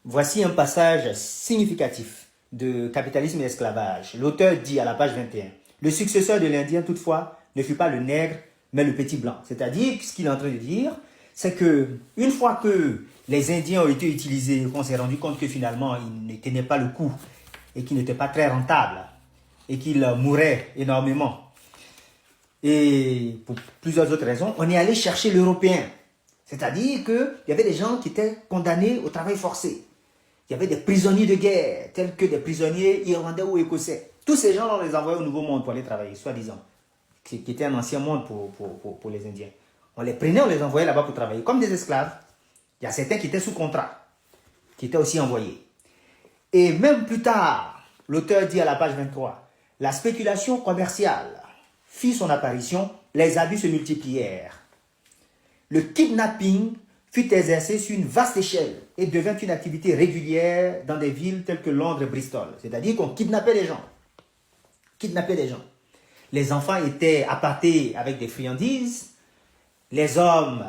Voici un passage significatif de Capitalisme et esclavage. L'auteur dit à la page 21, « Le successeur de l'Indien, toutefois, ne fut pas le nègre, mais le petit blanc. » C'est-à-dire, ce qu'il est en train de dire, c'est que une fois que les Indiens ont été utilisés, qu'on s'est rendu compte que finalement, ils ne tenaient pas le coup et qu'ils n'étaient pas très rentables et qu'ils mouraient énormément. Et pour plusieurs autres raisons, on est allé chercher l'Européen. C'est-à-dire qu'il y avait des gens qui étaient condamnés au travail forcé. Il y avait des prisonniers de guerre, tels que des prisonniers irlandais ou écossais. Tous ces gens-là, on les envoyait au Nouveau Monde pour aller travailler, soi-disant, qui était un ancien monde pour les Indiens. On les prenait, on les envoyait là-bas pour travailler, comme des esclaves. Il y a certains qui étaient sous contrat, qui étaient aussi envoyés. Et même plus tard, l'auteur dit à la page 23, « La spéculation commerciale fit son apparition, les abus se multiplièrent. Le kidnapping fut exercé sur une vaste échelle et devint une activité régulière dans des villes telles que Londres et Bristol. » C'est-à-dire qu'on kidnappait les gens. Les enfants étaient appartés avec des friandises. Les hommes,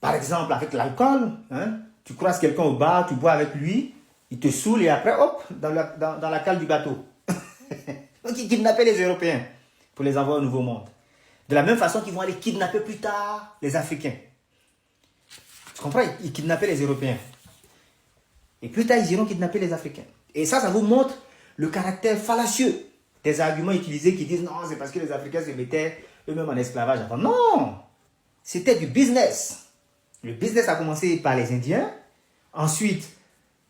par exemple, avec l'alcool. Hein, tu croises quelqu'un au bar, tu bois avec lui, il te saoule et après, hop, dans la cale du bateau. Donc, ils kidnappaient les Européens pour les envoyer au Nouveau Monde. De la même façon qu'ils vont aller kidnapper plus tard les Africains. Tu comprends? Ils kidnappaient les Européens. Et plus tard, ils iront kidnapper les Africains. Et ça vous montre le caractère fallacieux des arguments utilisés qui disent non, c'est parce que les Africains se mettaient eux-mêmes en esclavage avant. Non! C'était du business. Le business a commencé par les Indiens. Ensuite,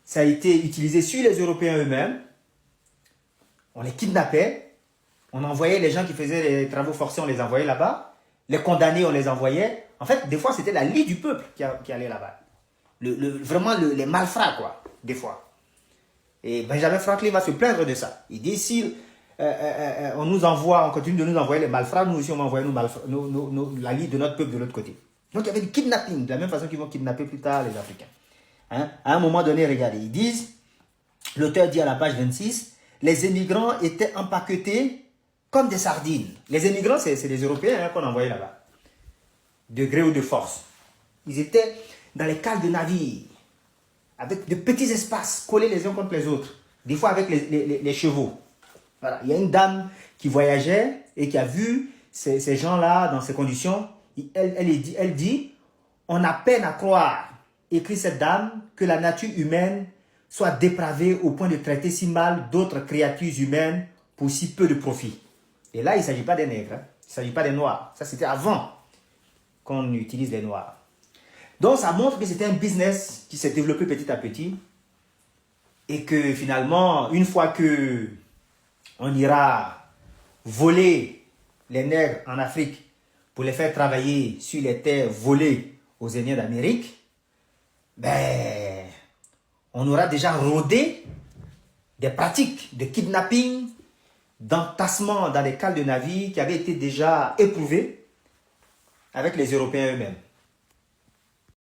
ça a été utilisé sur les Européens eux-mêmes. On les kidnappait. On envoyait les gens qui faisaient les travaux forcés, on les envoyait là-bas. Les condamnés, on les envoyait. En fait, des fois, c'était la Ligue du peuple qui allait là-bas. Vraiment, les malfrats, quoi, des fois. Et Benjamin Franklin va se plaindre de ça. Il dit, si on nous envoie, on continue de nous envoyer les malfrats, nous aussi, on va envoyer la Ligue de notre peuple de l'autre côté. Donc, il y avait du kidnapping, de la même façon qu'ils vont kidnapper plus tard les Africains. Hein? À un moment donné, regardez, ils disent, l'auteur dit à la page 26, les émigrants étaient empaquetés comme des sardines. Les émigrants, c'est les Européens qu'on envoyait là-bas, de gré ou de force. Ils étaient dans les cales de navires, avec de petits espaces collés les uns contre les autres, des fois avec les chevaux. Voilà. Il y a une dame qui voyageait et qui a vu ces gens-là dans ces conditions. Elle dit, on a peine à croire, écrit cette dame, que la nature humaine soit dépravée au point de traiter si mal d'autres créatures humaines pour si peu de profit. Et là, il ne s'agit pas des nègres, hein. Il ne s'agit pas des noirs. Ça, c'était avant qu'on utilise les noirs. Donc, ça montre que c'était un business qui s'est développé petit à petit et que finalement, une fois que on ira voler les nègres en Afrique pour les faire travailler sur les terres volées aux Indiens d'Amérique, ben, on aura déjà rodé des pratiques de kidnapping, d'entassement dans les cales de navires qui avaient été déjà éprouvées avec les Européens eux-mêmes.